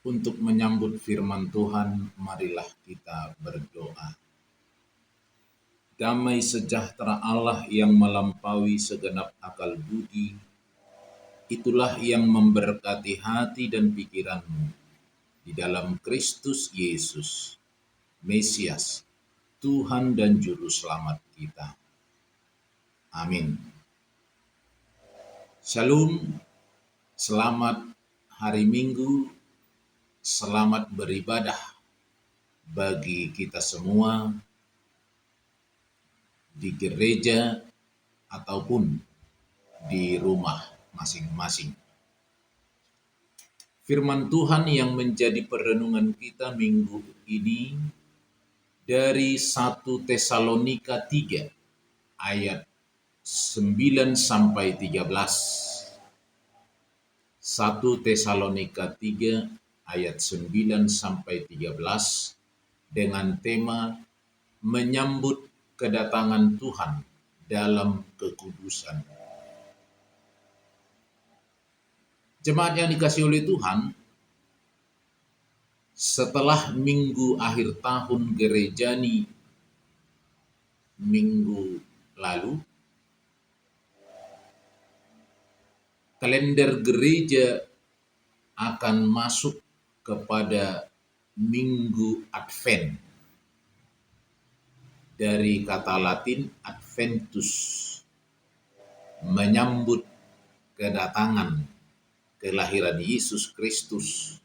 Untuk menyambut firman Tuhan, marilah kita berdoa. Damai sejahtera Allah yang melampaui segenap akal budi, itulah yang memberkati hati dan pikiranmu di dalam Kristus Yesus, Mesias, Tuhan dan Juru Selamat kita. Amin. Shalom, selamat hari Minggu, selamat beribadah bagi kita semua di gereja ataupun di rumah masing-masing. Firman Tuhan yang menjadi perenungan kita minggu ini dari 1 Tesalonika 3 ayat 9 sampai 13. 1 Tesalonika 3 ayat 9 sampai 13 dengan tema menyambut kedatangan Tuhan dalam kekudusan. Jemaat yang dikasihi oleh Tuhan, setelah minggu akhir tahun gerejani minggu lalu, kalender gereja akan masuk kepada minggu Advent. Dari kata Latin Adventus, menyambut kedatangan kelahiran Yesus Kristus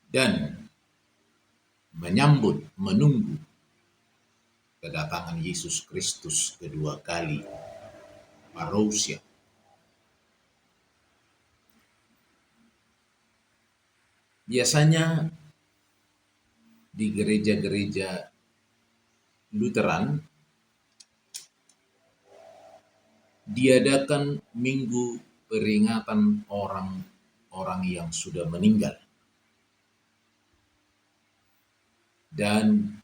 dan menunggu kedatangan Yesus Kristus kedua kali, parousia. Biasanya di gereja-gereja Lutheran diadakan minggu peringatan orang-orang yang sudah meninggal. Dan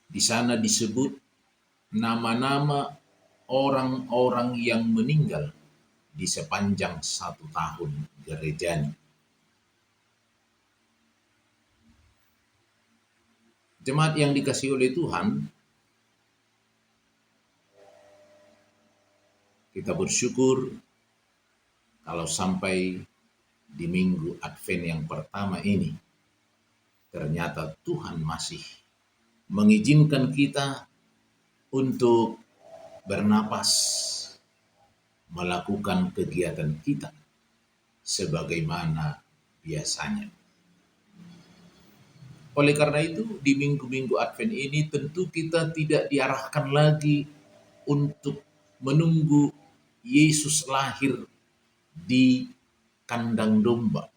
di sana disebut nama-nama orang-orang yang meninggal di sepanjang 1 tahun gerejani. Jemaat yang dikasihi oleh Tuhan, kita bersyukur kalau sampai di minggu Advent yang pertama ini, ternyata Tuhan masih mengizinkan kita untuk bernapas, melakukan kegiatan kita sebagaimana biasanya. Oleh karena itu, di minggu-minggu Advent ini tentu kita tidak diarahkan lagi untuk menunggu Yesus lahir di kandang domba.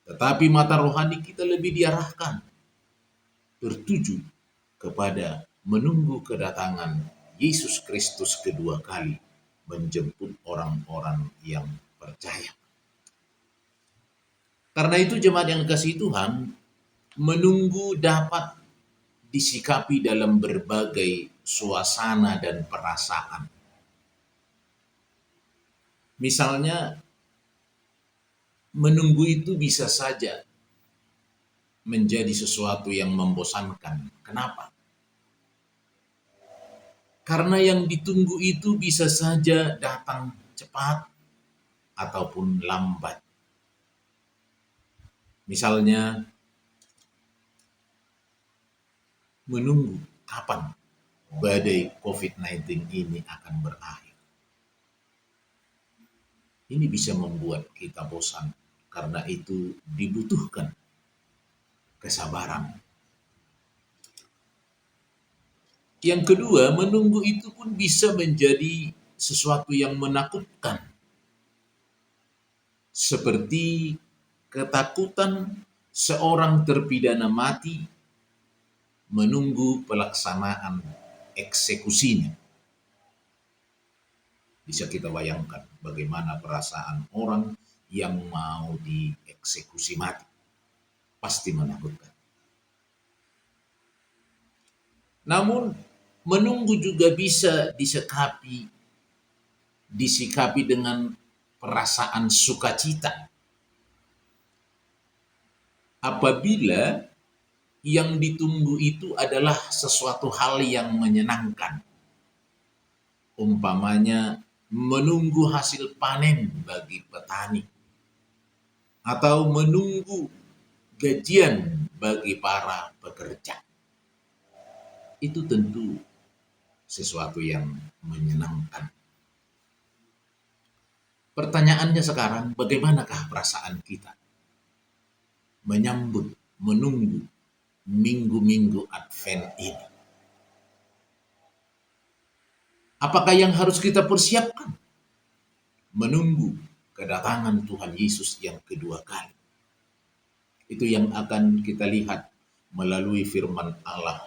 Tetapi mata rohani kita lebih diarahkan tertuju kepada menunggu kedatangan Yesus Kristus kedua kali menjemput orang-orang yang percaya. Karena itu jemaat yang dikasihi Tuhan, menunggu dapat disikapi dalam berbagai suasana dan perasaan. Misalnya, menunggu itu bisa saja menjadi sesuatu yang membosankan. Kenapa? Karena yang ditunggu itu bisa saja datang cepat ataupun lambat. Misalnya, menunggu kapan badai COVID-19 ini akan berakhir. Ini bisa membuat kita bosan, karena itu dibutuhkan kesabaran. Yang kedua, menunggu itu pun bisa menjadi sesuatu yang menakutkan. Seperti ketakutan seorang terpidana mati menunggu pelaksanaan eksekusinya. Bisa kita bayangkan bagaimana perasaan orang yang mau dieksekusi mati. Pasti menakutkan. Namun menunggu juga bisa disikapi dengan perasaan sukacita. apabila yang ditunggu itu adalah sesuatu hal yang menyenangkan. Umpamanya menunggu hasil panen bagi petani, atau menunggu gajian bagi para pekerja. Itu tentu sesuatu yang menyenangkan. Pertanyaannya sekarang, bagaimanakah perasaan kita menyambut, menunggu minggu-minggu Advent ini? Apakah yang harus kita persiapkan? Menunggu kedatangan Tuhan Yesus yang kedua kali. Itu yang akan kita lihat melalui firman Allah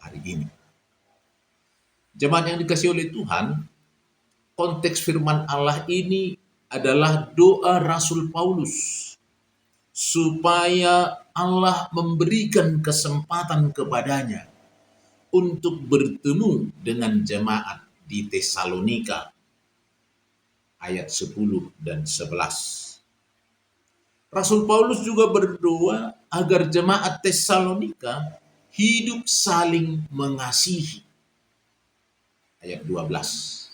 hari ini. Jemaat yang dikasihi oleh Tuhan, konteks firman Allah ini adalah doa Rasul Paulus supaya Allah memberikan kesempatan kepadanya untuk bertemu dengan jemaat di Tesalonika ayat 10 dan 11. Rasul Paulus juga berdoa agar jemaat Tesalonika hidup saling mengasihi. Ayat 12.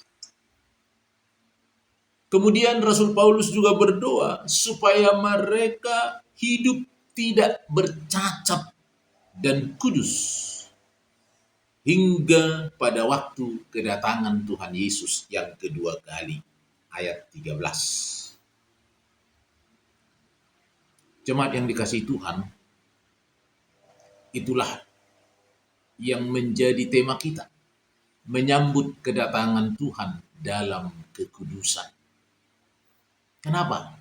Kemudian Rasul Paulus juga berdoa supaya mereka hidup tidak bercacat dan kudus hingga pada waktu kedatangan Tuhan Yesus yang kedua kali. Ayat 13. Jemaat yang dikasihi Tuhan, itulah yang menjadi tema kita, menyambut kedatangan Tuhan dalam kekudusan. Kenapa?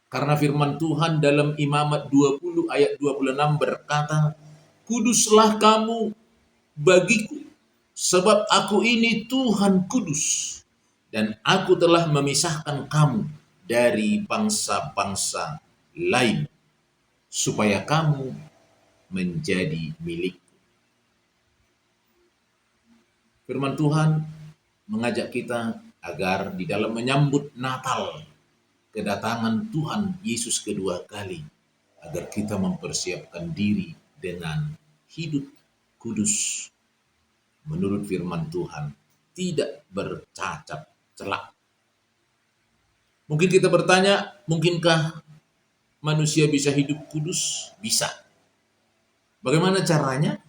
Karena firman Tuhan dalam Imamat 20 ayat 26 berkata, "Kuduslah kamu bagiku, sebab aku ini Tuhan kudus, dan aku telah memisahkan kamu dari bangsa-bangsa lain, supaya kamu menjadi milikku." Firman Tuhan mengajak kita agar di dalam menyambut Natal, kedatangan Tuhan Yesus kedua kali, agar kita mempersiapkan diri dengan hidup kudus menurut firman Tuhan, tidak bercacat celak. Mungkin kita bertanya, mungkinkah manusia bisa hidup kudus? Bisa. Bagaimana caranya?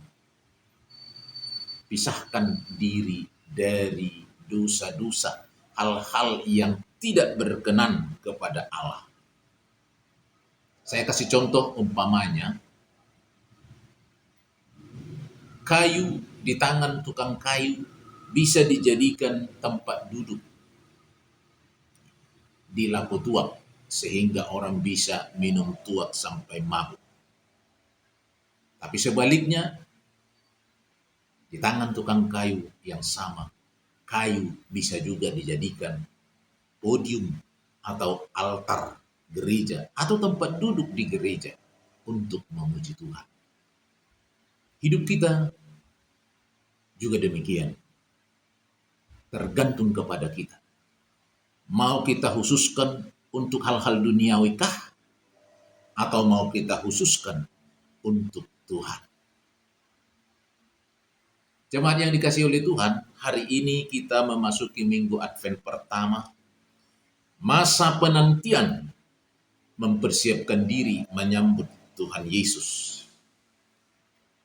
Pisahkan diri dari dosa-dosa, hal-hal yang tidak berkenan kepada Allah. Saya kasih contoh, umpamanya kayu di tangan tukang kayu bisa dijadikan tempat duduk di lampu tuak sehingga orang bisa minum tuak sampai mabuk. Tapi sebaliknya, di tangan tukang kayu yang sama, kayu bisa juga dijadikan podium atau altar gereja atau tempat duduk di gereja untuk memuji Tuhan. Hidup kita juga demikian, tergantung kepada kita. Mau kita khususkan untuk hal-hal duniawi kah? Atau mau kita khususkan untuk Tuhan? Jemaat yang dikasihi oleh Tuhan, hari ini kita memasuki minggu Advent pertama, masa penantian mempersiapkan diri menyambut Tuhan Yesus.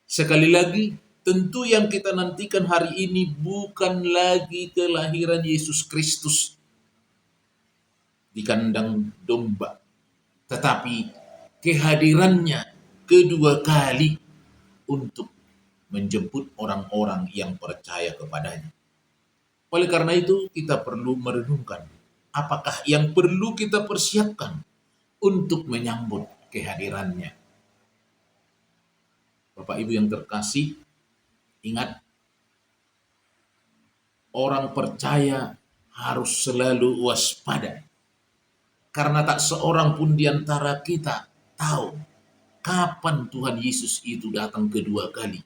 Sekali lagi, tentu yang kita nantikan hari ini bukan lagi kelahiran Yesus Kristus di kandang domba, tetapi kehadirannya kedua kali untuk menjemput orang-orang yang percaya kepadanya. Oleh karena itu, kita perlu merenungkan apakah yang perlu kita persiapkan untuk menyambut kehadirannya. Bapak Ibu yang terkasih, ingat, orang percaya harus selalu waspada, karena tak seorang pun di antara kita tahu kapan Tuhan Yesus itu datang kedua kali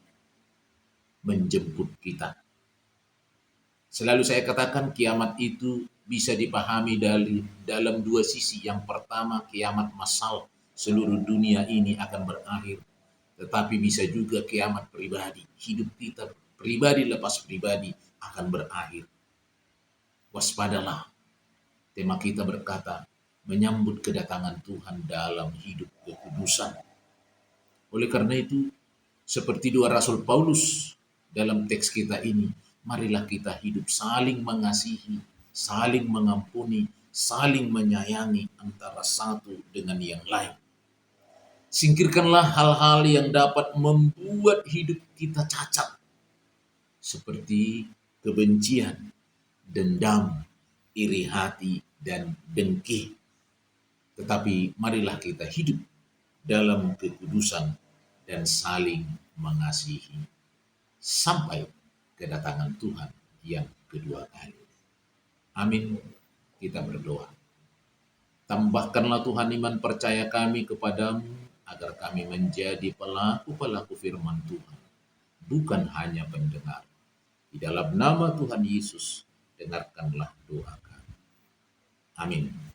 menjemput kita. Selalu saya katakan kiamat itu bisa dipahami dalam dua sisi. Yang pertama, kiamat massal, seluruh dunia ini akan berakhir, tetapi bisa juga kiamat pribadi. Hidup kita pribadi lepas pribadi akan berakhir. Waspadalah. Tema kita berkata, menyambut kedatangan Tuhan dalam hidup kekudusan. Oleh karena itu, seperti dua Rasul Paulus dalam teks kita ini, marilah kita hidup saling mengasihi, saling mengampuni, saling menyayangi antara satu dengan yang lain. Singkirkanlah hal-hal yang dapat membuat hidup kita cacat, seperti kebencian, dendam, iri hati, dan dengki. Tetapi marilah kita hidup dalam kekudusan dan saling mengasihi sampai kedatangan Tuhan yang kedua kali. Amin. Kita berdoa. Tambahkanlah Tuhan iman percaya kami kepadamu, agar kami menjadi pelaku-pelaku firman Tuhan, bukan hanya pendengar. Di dalam nama Tuhan Yesus, dengarkanlah doa kami. Amin.